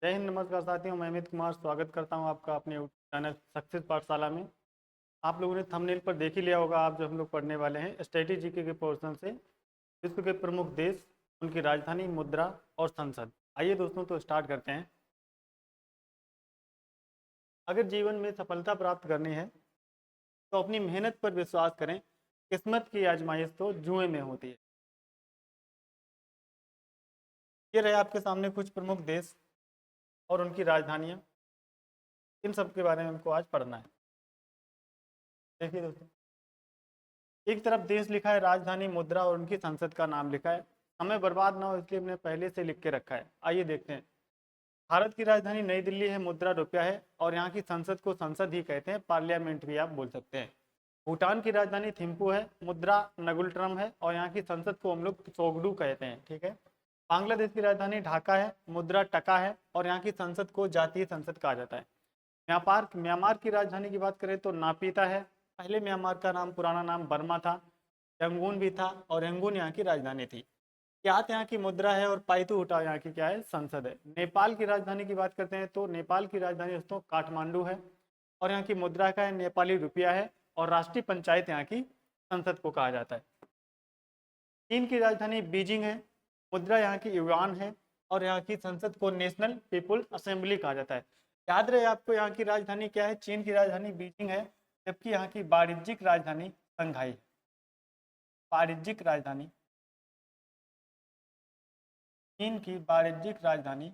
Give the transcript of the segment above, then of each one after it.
जय हिंद, नमस्कार साथियों। मैं अमित कुमार स्वागत करता हूं आपका अपने यूट्यूब चैनल सक्सेस पाठशाला में। आप लोगों ने थंबनेल पर देख ही लिया होगा। आप जो हम लोग पढ़ने वाले हैं स्ट्रेटेजी जीके के पोर्शन से विश्व के प्रमुख देश, उनकी राजधानी, मुद्रा और संसद। आइए दोस्तों, तो स्टार्ट करते हैं। अगर जीवन में सफलता प्राप्त करनी है तो अपनी मेहनत पर विश्वास करें। किस्मत की आजमाइश तो जुए में होती है। ये रहे आपके सामने कुछ प्रमुख देश और उनकी राजधानियां। इन सब के बारे में हमको आज पढ़ना है। देखिए दोस्तों, एक तरफ देश लिखा है, राजधानी, मुद्रा और उनकी संसद का नाम लिखा है। हमें बर्बाद ना हो इसलिए हमने पहले से लिख के रखा है। आइए देखते हैं। भारत की राजधानी नई दिल्ली है, मुद्रा रुपया है और यहाँ की संसद को संसद ही कहते हैं, पार्लियामेंट भी आप बोल सकते हैं। भूटान की राजधानी थिम्पू है, मुद्रा नगुलट्रम है और यहाँ की संसद को हम लोग सोगडू कहते हैं। ठीक है। बांग्लादेश की राजधानी ढाका है, मुद्रा टका है और यहाँ की संसद को जातीय संसद कहा जाता है। म्यांमार की राजधानी की बात करें तो नापीता है। पहले म्यांमार का नाम, पुराना नाम बर्मा था। रंगून भी था और रंगून यहाँ की राजधानी थी। क्यात यहाँ की मुद्रा है और पाइतू हुटा यहाँ की क्या है, संसद है। नेपाल की राजधानी की बात करते हैं तो नेपाल की राजधानी दोस्तों काठमांडू है और यहाँ की मुद्रा का है, नेपाली रुपया है और राष्ट्रीय पंचायत यहाँ की संसद को कहा जाता है। चीन की राजधानी बीजिंग है, मुद्रा यहाँ की युआन है और यहाँ की संसद को नेशनल पीपुल असेंबली कहा जाता है। याद रहे आपको, यहाँ की राजधानी क्या है, चीन की राजधानी बीजिंग है, जबकि यहाँ की वाणिज्यिक राजधानी शंघाई है। वाणिज्यिक राजधानी, चीन की वाणिज्यिक राजधानी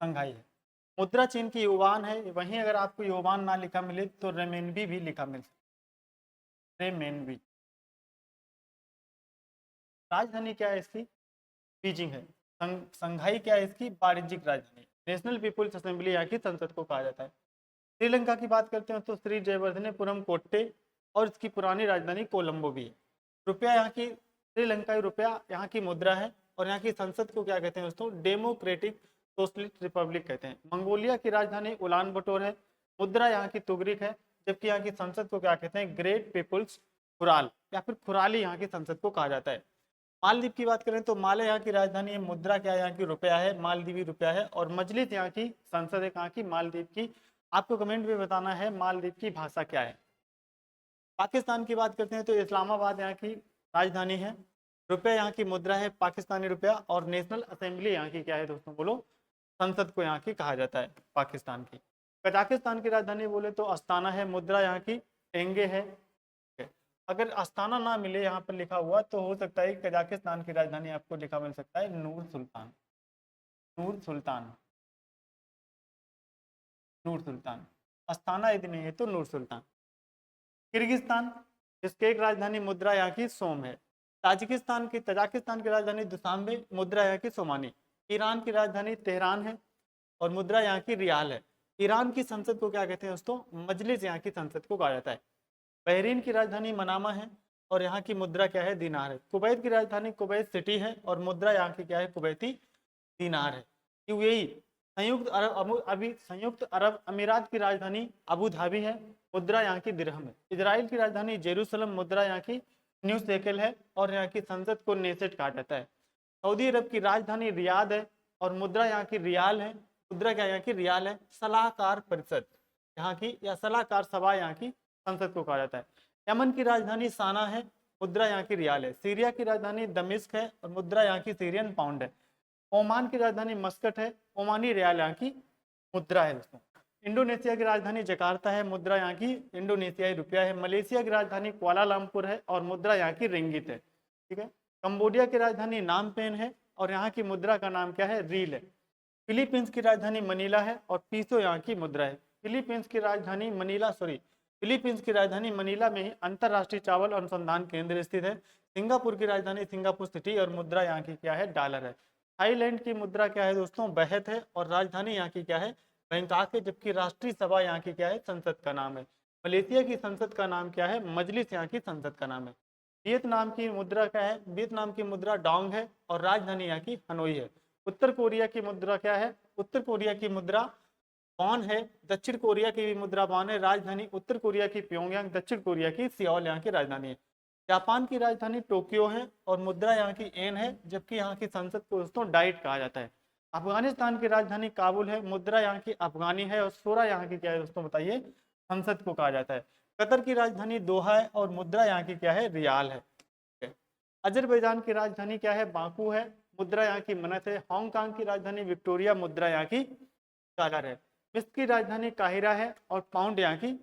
शंघाई है। मुद्रा चीन की युआन है। वहीं अगर आपको युआन ना लिखा मिले तो रेमेनबी भी लिखा मिल सकता है, रेमेनबी। राजधानी क्या है इसकी, बीजिंग है। शंघाई क्या है इसकी, वाणिज्यिक राजधानी। नेशनल पीपुल्स असेंबली यहाँ की संसद को कहा जाता है। श्रीलंका की बात करते हैं तो श्री जयवर्धनेपुरम कोट्टे और इसकी पुरानी राजधानी कोलंबो भी है। रुपया यहाँ की, श्रीलंकाई रुपया यहाँ की मुद्रा है और यहाँ की संसद को क्या कहते हैं दोस्तों, डेमोक्रेटिक सोशलिस्ट रिपब्लिक कहते हैं। मंगोलिया की राजधानी उलान बटोर है, मुद्रा यहाँ की तुगरिक है, जबकि यहाँ की संसद को क्या कहते हैं, ग्रेट पीपुल्स खुराल या फिर खुराली यहाँ की संसद को कहा जाता है। मालदीव की बात करें तो माले यहाँ की राजधानी है, मुद्रा क्या है, यहाँ की रुपया है, मालदीवी रुपया है और मजलिस यहाँ की संसद है, कहाँ की, मालदीव की। आपको कमेंट में बताना है मालदीव की भाषा क्या है। पाकिस्तान की बात करते हैं तो इस्लामाबाद यहाँ की राजधानी है, रुपया यहाँ की मुद्रा है, पाकिस्तानी रुपया और नेशनल असेंबली यहाँ की क्या है दोस्तों, बोलो, संसद को यहाँ की कहा जाता है पाकिस्तान की। कजाकिस्तान की राजधानी बोले तो अस्ताना है, मुद्रा यहाँ की टेंगे है। अगर अस्ताना ना मिले यहाँ पर लिखा हुआ तो हो सकता है कजाकिस्तान की राजधानी आपको लिखा मिल सकता है नूर सुल्तान। नूर सुल्तान, नूर सुल्तान। अस्ताना यदि नहीं है तो नूर सुल्तान। किर्गिस्तान, जिसकी एक राजधानी, मुद्रा यहाँ की सोम है। तजाकिस्तान की राजधानी दुशांबे, मुद्रा यहाँ की सोमानी। ईरान की राजधानी तेहरान है और मुद्रा यहाँ की रियाल है। ईरान की संसद को क्या कहते हैं दोस्तों, मजलिस यहाँ की संसद को कहा जाता है। बहरीन की राजधानी मनामा है और यहाँ की मुद्रा क्या है, दीनार है। कुवैत की राजधानी कुवैत सिटी है और मुद्रा यहाँ की क्या है, कुवैती दीनार है। यूएई, संयुक्त अरब अमीरात की राजधानी अबू धाबी है, मुद्रा यहाँ की दिरहम है। इजराइल की राजधानी जेरूसलम, मुद्रा यहाँ की न्यू शेकेल है और यहाँ की संसद को नेसेट कहा जाता है। सऊदी अरब की राजधानी रियाद है और मुद्रा यहाँ की रियाल है, मुद्रा क्या यहाँ की, रियाल है। सलाहकार परिषद यहाँ की, या सलाहकार सभा यहाँ की संसद को कहा जाता है। यमन की राजधानी साना है, मुद्रा यहाँ की रियाल है। सीरिया की राजधानी दमिश्क है और मुद्रा यहाँ की सीरियन पाउंड है। ओमान की राजधानी मस्कट है, ओमानी रियाल यहाँ की मुद्रा है दोस्तों। इंडोनेशिया की राजधानी जकार्ता है, मुद्रा यहाँ की इंडोनेशियाई रुपया है। मलेशिया की राजधानी कुआलालंपुर है और मुद्रा यहाँ की रिंगित है। ठीक है। कंबोडिया की राजधानी नामपेन है और यहाँ की मुद्रा का नाम क्या है, रील है। फिलीपींस की राजधानी मनीला है और पीसो यहाँ की मुद्रा है। फिलीपींस की राजधानी मनीला में ही अंतरराष्ट्रीय चावल अनुसंधान केंद्र स्थित है। सिंगापुर की राजधानी सिंगापुर सिटी और मुद्रा यहाँ की क्या है, डॉलर है। थाईलैंड की मुद्रा क्या है दोस्तों, बहत है और राजधानी यहाँ की क्या है, बैंकॉक है, जबकि राष्ट्रीय सभा यहाँ की क्या है, संसद का नाम है। मलेशिया की संसद का नाम क्या है, मजलिस यहाँ की संसद का नाम है। वियतनाम की मुद्रा क्या है, वियतनाम की मुद्रा डोंग है और राजधानी यहाँ की हनोई है। उत्तर कोरिया की मुद्रा क्या है, उत्तर कोरिया की मुद्रा वॉन है। दक्षिण कोरिया की भी मुद्रा वॉन है, राजधानी उत्तर कोरिया की प्योंगयांग, दक्षिण कोरिया की सियोल यहाँ की राजधानी है। जापान की राजधानी टोक्यो है और मुद्रा यहाँ की एन है, जबकि यहाँ की संसद को दोस्तों डाइट कहा जाता है। अफगानिस्तान की राजधानी काबुल है, मुद्रा यहाँ की अफगानी है और सोरा यहाँ की क्या है दोस्तों बताइए, संसद को कहा जाता है। कतर की राजधानी दोहा है और मुद्रा यहाँ की क्या है, रियाल है। अजरबैजान की राजधानी क्या है, बाकू है, मुद्रा यहाँ की मनत है। हांगकांग की राजधानी विक्टोरिया, मुद्रा यहाँ की डॉलर है। मिस्र की राजधानी काहिरा है और पाउंड यहाँ की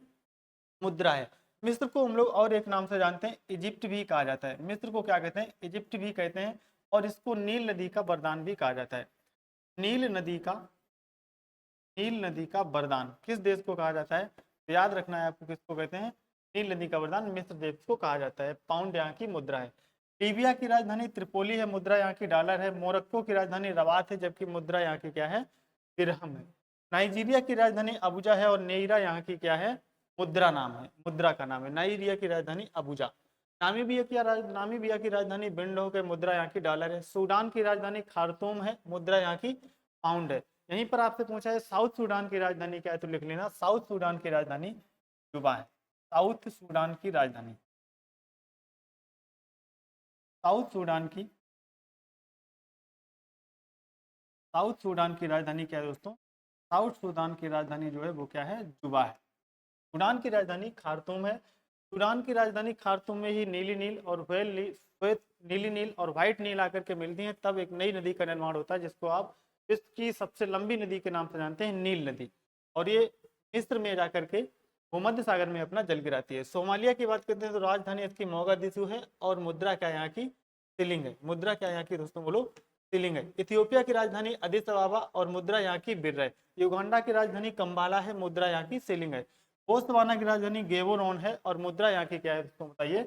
मुद्रा है। मिस्र को हम लोग और एक नाम से जानते हैं, इजिप्ट भी कहा जाता है। मिस्र को क्या कहते हैं, इजिप्ट भी कहते हैं, और इसको नील नदी का वरदान भी कहा जाता है। नील नदी का वरदान किस देश को कहा जाता है, तो याद रखना है आपको, किसको कहते हैं, नील नदी का वरदान मिस्र देश को कहा जाता है। पाउंड यहाँ की मुद्रा है। लीबिया की राजधानी त्रिपोली है, मुद्रा यहाँ की डॉलर है। मोरक्को की राजधानी रवात है, जबकि मुद्रा यहाँ की क्या है, दिरहम है। नाइजीरिया की राजधानी अबुजा है और नेइरा यहाँ की क्या है, मुद्रा का नाम है। नाइजीरिया की राजधानी अबुजा। नामीबिया की राजधानी विंडहोक है, मुद्रा यहाँ की डॉलर है। सूडान की राजधानी खार्तूम है, मुद्रा यहाँ की पाउंड है। यहीं पर आपसे पूछा है साउथ सूडान की राजधानी क्या है, तो लिख लेना साउथ सूडान की राजधानी जुबा है। साउथ सूडान की राजधानी, साउथ सूडान की राजधानी क्या है दोस्तों, साउथ सूडान की राजधानी जो है वो क्या है, जुबा है। सूडान की राजधानी खार्तूम है। सूडान की राजधानी खार्तूम में ही नीली नील और नीली नील और व्हाइट नील आकर के मिलती हैं, तब एक नई नदी का निर्माण होता है, जिसको आप विश्व की सबसे लंबी नदी के नाम से जानते हैं, नील नदी। और ये मिस्र में जाकर के भूमध्य सागर में अपना जल गिराती है। सोमालिया की बात करते हैं तो राजधानी इसकी मोगादिशु है और मुद्रा क्या यहाँ की, शिलिंग है। मुद्रा क्या यहाँ की दोस्तों, बोलो, शिलिंग है। इथियोपिया की राजधानी अदिस अबाबा और मुद्रा यहाँ की बिर है। युगांडा की राजधानी कंबाला है, मुद्रा यहाँ की शिलिंग है। बोत्सवाना की राजधानी गेबोरोन है और मुद्रा यहाँ की क्या है दोस्तों बताइए,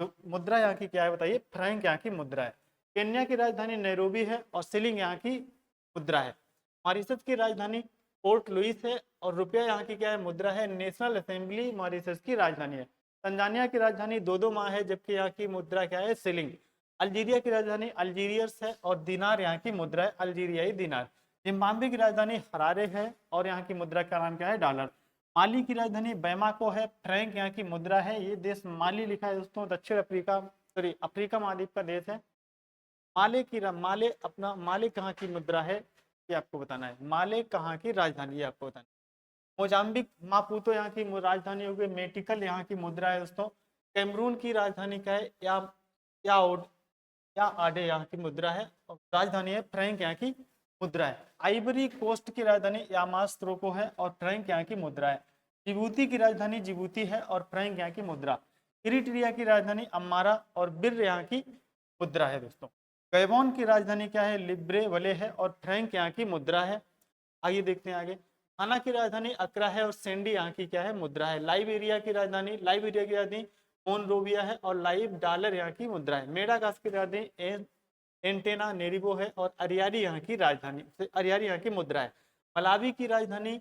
तो मुद्रा यहाँ की क्या है बताइए, फ्रैंक यहाँ की मुद्रा है। केन्या की राजधानी नैरोबी है और शिलिंग यहाँ की मुद्रा है। मॉरिशस की राजधानी पोर्ट लुइस है और रुपया यहाँ की क्या है, मुद्रा है। नेशनल असेंबली मॉरिशस की राजधानी है। तंजानिया की राजधानी दोदोमा है, जबकि यहाँ की मुद्रा क्या है, शिलिंग। अल्जीरिया की राजधानी अल्जीरियस है और दिनार यहाँ की मुद्रा है, अल्जीरियाई दिनार। जिम्बाब्वे की राजधानी हरारे है और यहाँ की मुद्रा का नाम क्या है, डॉलर। माली की राजधानी बैमाको है, फ्रैंक यहाँ की मुद्रा है। ये देश माली लिखा है दोस्तों, दक्षिण अफ्रीका, सॉरी अफ्रीका महाद्वीप का देश है। माले कहाँ की मुद्रा है ये आपको बताना है। माले कहाँ की राजधानी ये आपको बताना है। मोजाम्बिक मापुतो यहाँ की राजधानी हो गई। मेटिकल यहाँ की मुद्रा है दोस्तों। कैमरून की राजधानी क्या है, या आडे यहाँ की मुद्रा है और राजधानी है। फ्रैंक यहाँ की मुद्रा है। आइवरी कोस्ट की राजधानी यामास्त्रोको है और फ्रैंक यहाँ की मुद्रा है। जिबूती की राजधानी जिबूती है और फ्रैंक यहाँ की मुद्रा। इरिट्रिया की राजधानी अम्मारा और बिर यहाँ की मुद्रा है दोस्तों। गैबोन की राजधानी क्या है, लिब्रेवले है और फ्रैंक यहाँ की मुद्रा है। आइए देखते हैं आगे। घाना की राजधानी अक्रा है और सेंडी यहाँ की क्या है, मुद्रा है। लाइबेरिया की राजधानी मोनरोविया है और लाइव डॉलर यहाँ की मुद्रा है। मेडागास की राजधानी एंटेना नेरिबो है और अरियारी यहाँ की मुद्रा है। मलावी की राजधानी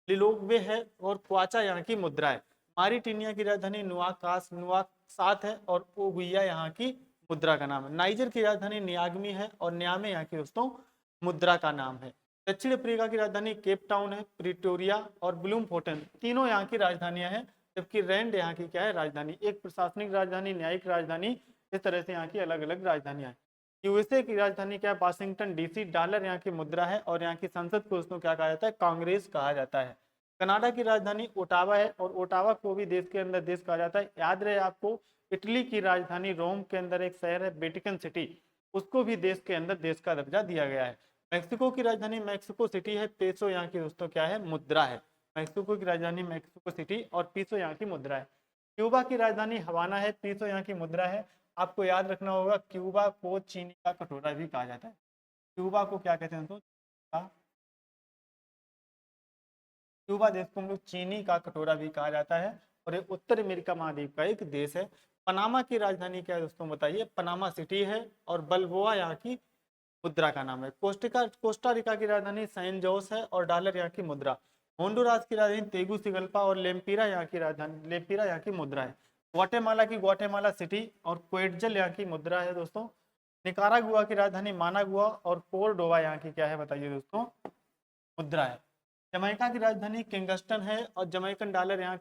लिलोग्वे है और क्वाचा यहाँ की मुद्रा है। मारिटीनिया की राजधानी नुआकासात है और ओगुइया यहाँ की मुद्रा का नाम है। नाइजर की राजधानी नियाग्मी है और न्यामे यहाँ की दोस्तों मुद्रा का नाम है। दक्षिण अफ्रीका की राजधानी केप टाउन है। प्रिटोरिया और ब्लूमफोर्टन तीनों यहाँ की राजधानियां हैं, जबकि रैंड यहाँ की क्या है, राजधानी। एक प्रशासनिक राजधानी, न्यायिक राजधानी, इस तरह से यहाँ की अलग अलग राजधानियां हैं। यूएसए की राजधानी क्या है, वाशिंगटन डीसी। डॉलर यहाँ की मुद्रा है और यहाँ की संसद को दोस्तों क्या कहा जाता है, कांग्रेस कहा जाता है। कनाडा की राजधानी ओटावा है और ओटावा को भी देश के अंदर देश कहा जाता है। याद रहे आपको, इटली की राजधानी रोम के अंदर एक शहर है वेटिकन सिटी, उसको भी देश के अंदर देश का दर्जा दिया गया है। मैक्सिको की राजधानी मैक्सिको सिटी है। पेसो यहाँ की दोस्तों क्या है, मुद्रा है। मैक्सिको की राजधानी मैक्सिको सिटी और पीसो यहाँ की मुद्रा है। क्यूबा की राजधानी हवाना है। पीसो यहाँ की मुद्रा है। आपको याद रखना होगा, क्यूबा को चीनी का कटोरा भी कहा जाता है। क्यूबा को क्या कहते हैं दोस्तों, क्यूबा देश को हम लोग चीनी का कटोरा भी कहा जाता है और ये उत्तर अमेरिका महाद्वीप का एक देश है। पनामा की राजधानी क्या है दोस्तों बताइए, पनामा सिटी है और बल्बोआ यहाँ की मुद्रा का नाम है। कोस्टा रिका की राजधानी सैन जोस है और डॉलर यहाँ की मुद्रा। होंडुरास की राजधानी तेगुसिगल्पा और लेम्पिरा यहाँ की मुद्रा है। ग्वाटेमाला की ग्वाटेमाला सिटी और क्वेटजल यहाँ की मुद्रा है दोस्तों। निकारागुआ की राजधानी मानागुआ और कोरडोवा यहाँ की क्या है बताइए दोस्तों, मुद्रा है। जमैका की राजधानी किंगस्टन है और जमैकन डॉलर यहाँ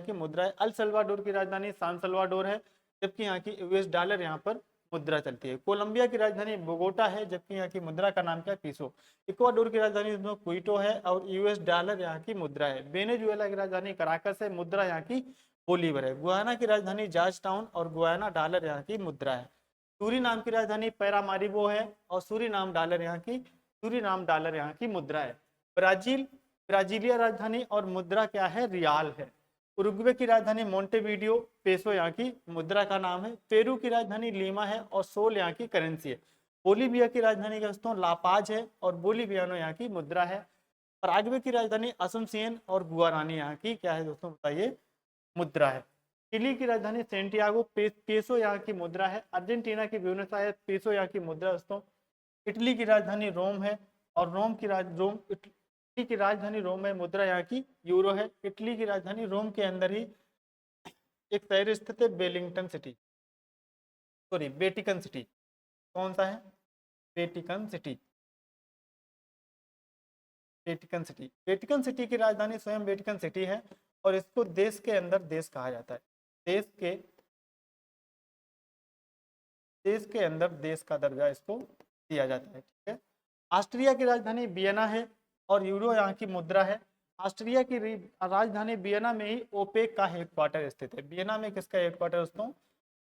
की मुद्रा है। अल सल्वाडोर की राजधानी सान सल्वाडोर है जबकि यहाँ की यूएस डॉलर यहाँ पर मुद्रा चलती है। कोलंबिया की राजधानी बोगोटा है, जबकि यहाँ की मुद्रा का नाम क्या है, पीसो। इक्वाडोर की राजधानी क्विटो है और यूएस डॉलर यहाँ की मुद्रा है। वेनेजुएला की राजधानी कराकस है, मुद्रा यहाँ की बोलीवर है। गुयाना की राजधानी जॉर्ज टाउन और गुयाना डॉलर यहाँ की मुद्रा है। सूरीनाम की राजधानी पैरामारिबो है और सूरीनाम डॉलर यहाँ की मुद्रा है। ब्राजीलिया राजधानी और मुद्रा क्या है, रियाल है। उरुग्वे की राजधानी मोंटेवीडियो, पेसो यहाँ की मुद्रा का नाम है। पेरू की राजधानी लीमा है और सोल यहाँ की करेंसी है। बोलीविया की राजधानी दोस्तों लापाज है और बोलीवियानो यहाँ की मुद्रा है। पराग्वे की राजधानी असुमसियन और गुआरानी यहाँ की क्या है दोस्तों, बताइए, मुद्रा है। चिली की राजधानी सेंटियागो, पेसो यहाँ की मुद्रा है। अर्जेंटीना की ब्यूनस आयर्स, पेसो यहाँ की मुद्रा दोस्तों। इटली की राजधानी रोम है और इटली की राजधानी रोम है, मुद्रा यहाँ की यूरो है। इटली की राजधानी रोम के अंदर ही एक शहर स्थित है वेटिकन सिटी। कौन सा है, वेटिकन सिटी की राजधानी स्वयं वेटिकन सिटी है और इसको देश के अंदर देश कहा जाता है। देश के अंदर देश का दर्जा इसको दिया जाता है, ठीक है। ऑस्ट्रिया की राजधानी वियना है और यूरो यहाँ की मुद्रा है। ऑस्ट्रिया की राजधानी वियना में ही ओपेक का हेडक्वार्टर स्थित है। वियना में किसका हेडक्वार्टर दोस्तों,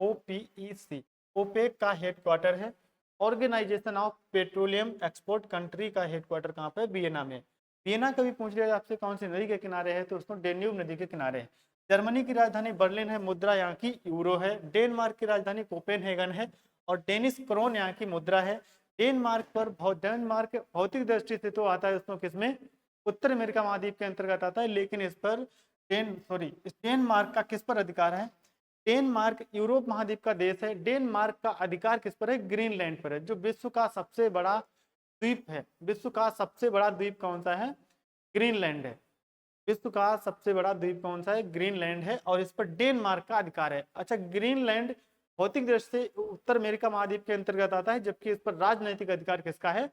OPEC, ओपेक का हेडक्वार्टर है। Organisation of petroleum export country का हेडक्वार्टर कहाँ पे, वियना में। वियना कभी पूछ लिया आपसे कौन सी नदी के किनारे है, तो दोस्तों डेन्यूब नदी के किनारे है। जर्मनी की राजधानी बर्लिन है, मुद्रा यहाँ की यूरो है। डेनमार्क की राजधानी कोपेनहेगन है और डेनिश क्रोन यहाँ की मुद्रा है। डेनमार्क भौतिक दृष्टि से तो आता है दोस्तों किसमें, उत्तर अमेरिका महाद्वीप के अंतर्गत आता है, लेकिन इस पर डेनमार्क का किस पर अधिकार है, डेनमार्क यूरोप महाद्वीप का देश है। डेनमार्क का अधिकार किस पर है, ग्रीनलैंड पर है, जो विश्व का सबसे बड़ा द्वीप है। विश्व का सबसे बड़ा द्वीप कौन सा है, ग्रीनलैंड है। विश्व का सबसे बड़ा द्वीप कौन सा है, ग्रीनलैंड है और इस पर डेनमार्क का अधिकार है। अच्छा, ग्रीनलैंड भौतिक दृष्टि से उत्तर अमेरिका महाद्वीप के अंतर्गत आता है, जबकि इस पर राजनैतिक अधिकार किसका है,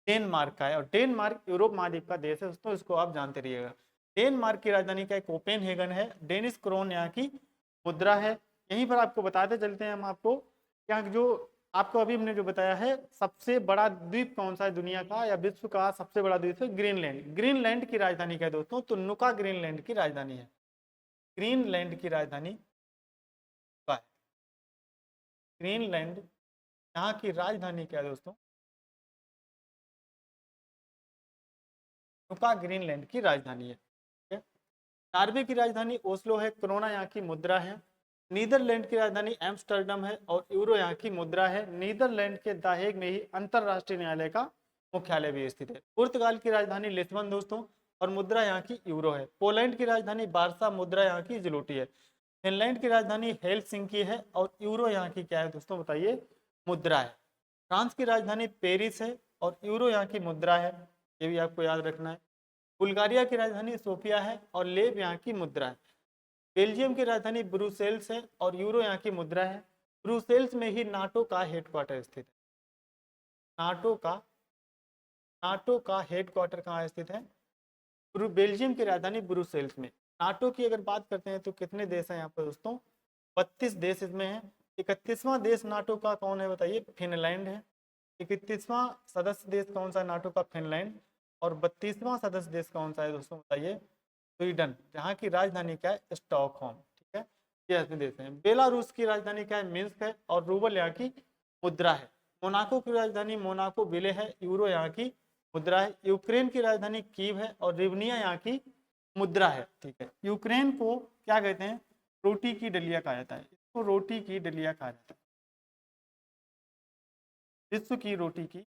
डेनमार्क का है। और डेनमार्क यूरोप महाद्वीप का देश है दोस्तों, इसको आप जानते रहिएगा। डेनमार्क की राजधानी क्या है, कोपेनहेगन है। डेनिश क्रोन यहाँ की मुद्रा है। यहीं पर आपको बताते चलते हैं हम आपको, क्या जो आपको अभी हमने जो बताया है, सबसे बड़ा द्वीप कौन सा है दुनिया का या विश्व का सबसे बड़ा द्वीप है, ग्रीनलैंड। ग्रीनलैंड की राजधानी क्या है दोस्तों, तो नुका ग्रीनलैंड की राजधानी है। ग्रीनलैंड की राजधानी क्या है, ग्रीनलैंड यहाँ की राजधानी क्या है दोस्तों, नुका ग्रीनलैंड की राजधानी है। नॉर्वे की राजधानी ओस्लो है, क्रोना यहाँ की मुद्रा है। नीदरलैंड की राजधानी एम्स्टर्डम है और यूरो यहाँ की मुद्रा है। नीदरलैंड के द हेग में ही अंतरराष्ट्रीय न्यायालय का मुख्यालय भी स्थित है। पुर्तगाल की राजधानी लिस्बन दोस्तों और मुद्रा यहाँ की यूरो है। पोलैंड की राजधानी वार्सा, मुद्रा यहाँ की ज़्लोटी है। फिनलैंड की राजधानी हेलसिंकी है और यूरो यहाँ की क्या है दोस्तों, बताइए, मुद्रा है। फ्रांस की राजधानी पेरिस है और यूरो यहाँ की मुद्रा है, ये भी आपको याद रखना है। बुल्गारिया की राजधानी सोफिया है और लेव यहाँ की मुद्रा है। बेल्जियम की राजधानी ब्रुसेल्स है और यूरो यहाँ की मुद्रा है। ब्रुसेल्स में ही नाटो का हेडक्वार्टर स्थित है। नाटो का हेडक्वार्टर कहाँ स्थित है, बेल्जियम की राजधानी ब्रुसेल्स में। नाटो की अगर बात करते हैं तो कितने देश हैं यहाँ पर दोस्तों, 32 देश इसमें हैं। 31वां देश नाटो का कौन है, बताइए, फिनलैंड है। 31वां सदस्य देश कौन सा है नाटो का, फिनलैंड। और 32वां सदस्य देश कौन सा है दोस्तों, बताइए, स्वीडन, जहाँ की राजधानी क्या है, स्टॉकहोम, ठीक है। ये ऐसे देश हैं। बेलारूस की राजधानी क्या है, मिन्स्क है और रूबल यहाँ की मुद्रा है। मोनाको की राजधानी मोनाको विले है, यूरो यहाँ की मुद्रा है। यूक्रेन की राजधानी कीव है और रिवनिया यहाँ की मुद्रा है, ठीक है। यूक्रेन को क्या कहते हैं, रोटी की डलिया कहा जाता है, इसको रोटी की डलिया कहा जाता है, विश्व की रोटी की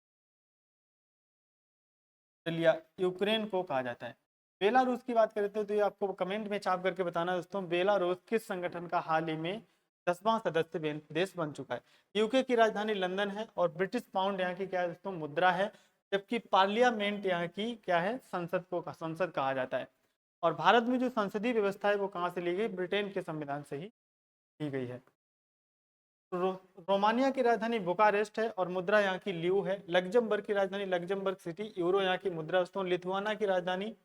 डलिया यूक्रेन को कहा जाता है। बेलारूस की बात करते हैं तो ये आपको कमेंट में छाप करके बताना दोस्तों, बेलारूस किस संगठन का हाल ही में 10वां सदस्य देश बन चुका है। यूके की राजधानी लंदन है और ब्रिटिश पाउंड यहाँ की क्या है दोस्तों, मुद्रा है। जबकि पार्लियामेंट यहाँ की क्या है, संसद कहा जाता है। और भारत में जो संसदीय व्यवस्था है वो कहाँ से ली गई, ब्रिटेन के संविधान से ही ली गई है। रोमानिया की राजधानी बुकारेस्ट है और मुद्रा यहाँ की ल्यू है। लग्जमबर्ग की राजधानी लग्जमबर्ग सिटी, यूरो यहाँ की मुद्रा दोस्तों। लिथुआना की राजधानी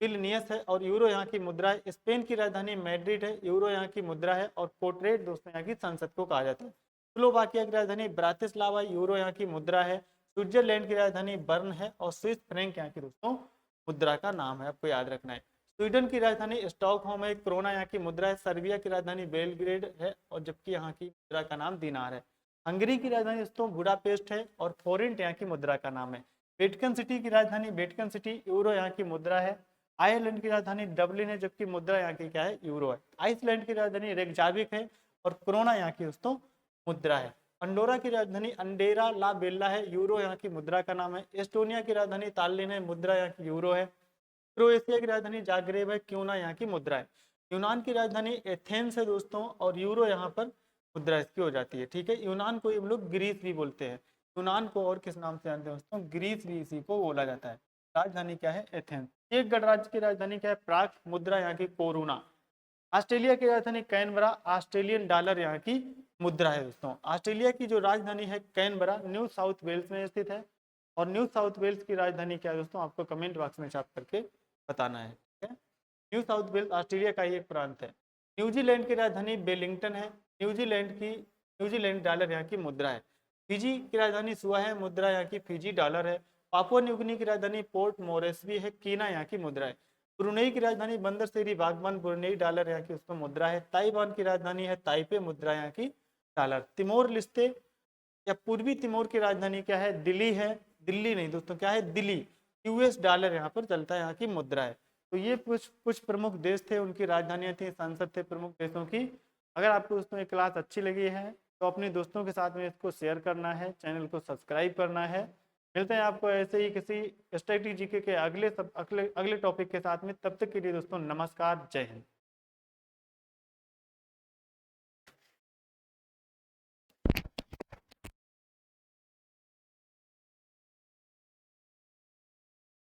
विलनियस है और यूरो यहाँ की मुद्रा है। स्पेन की राजधानी मैड्रिड है, यूरो यहाँ की मुद्रा है और पोर्ट्रेट दोस्तों यहाँ की संसद को कहा जाता है। स्लोवाकिया की राजधानी ब्रातिस्लावा, यूरो यहाँ की मुद्रा है। स्विट्जरलैंड की राजधानी बर्न है और स्विस फ्रैंक यहाँ की दोस्तों मुद्रा का नाम है, आपको याद रखना है। स्वीडन की राजधानी स्टॉकहोम है, क्रोना यहाँ की मुद्रा है। सर्बिया की राजधानी बेलग्रेड है और जबकि यहाँ की मुद्रा का नाम दिनार है। हंगरी की राजधानी दोस्तों बुडापेस्ट है और फोरेंट यहाँ की मुद्रा का नाम है। वेटिकन सिटी की राजधानी वेटिकन सिटी, यूरो यहाँ की मुद्रा है। आयरलैंड की राजधानी डबलिन है जबकि मुद्रा यहाँ की क्या है, यूरो है। आइसलैंड की राजधानी रेकजाविक है और क्रोना यहाँ की दोस्तों मुद्रा है। अंडोरा की राजधानी अंडेरा ला बेल्ला है, यूरो यहाँ की मुद्रा का नाम है। एस्टोनिया की राजधानी तालिन है, मुद्रा यहाँ की यूरो है। क्रोएशिया की राजधानी जाग्रेब है, क्यूना यहाँ की मुद्रा है। यूनान की राजधानी एथेंस है दोस्तों और यूरो यहाँ पर मुद्रा इसकी हो जाती है। ठीक है, यूनान को हम लोग ग्रीस भी बोलते हैं। यूनान को और किस नाम से जानते हैं दोस्तों, ग्रीस भी इसी को बोला जाता है। राजधानी क्या है, एथेंस। एक गणराज्य की राजधानी क्या है, प्राग, मुद्रा यहाँ की कोरोना। ऑस्ट्रेलिया की राजधानी कैनबरा, ऑस्ट्रेलियन डॉलर यहाँ की मुद्रा है दोस्तों। ऑस्ट्रेलिया की जो राजधानी है कैनबरा न्यू साउथ वेल्स में स्थित है और न्यू साउथ वेल्स की राजधानी क्या है दोस्तों, आपको कमेंट बॉक्स में छाप करके बताना है। ठीक है, न्यू साउथ वेल्स ऑस्ट्रेलिया का ही एक प्रांत है। न्यूजीलैंड की राजधानी वेलिंगटन है, न्यूजीलैंड डॉलर यहाँ की मुद्रा है। फिजी की राजधानी सुआ है, मुद्रा यहाँ की फिजी डॉलर है। पापुआ न्यूगिनी की राजधानी पोर्ट मोरेस्बी है, कीना यहाँ की मुद्रा है। ब्रुनेई की राजधानी बंदर सेरी बागबान, ब्रुनेई डॉलर यहाँ की उसमें मुद्रा है। ताइवान की राजधानी है ताइपे, मुद्रा यहाँ की डॉलर। तिमोर लिस्ते या पूर्वी तिमोर की राजधानी क्या है, दिल्ली है। दिल्ली नहीं दोस्तों, क्या है, दिल्ली। यूएस डॉलर यहाँ पर चलता है, यहाँ की मुद्रा है। तो ये कुछ प्रमुख देश थे, उनकी राजधानियां थी, संसद थे प्रमुख देशों की। अगर आपको दोस्तों ये क्लास अच्छी लगी है तो अपने दोस्तों के साथ में इसको शेयर करना है, चैनल को सब्सक्राइब करना है। मिलते हैं आपको ऐसे ही किसी स्ट्रैटेजी के अगले टॉपिक के साथ में। तब तक के लिए दोस्तों नमस्कार, जय हिंद।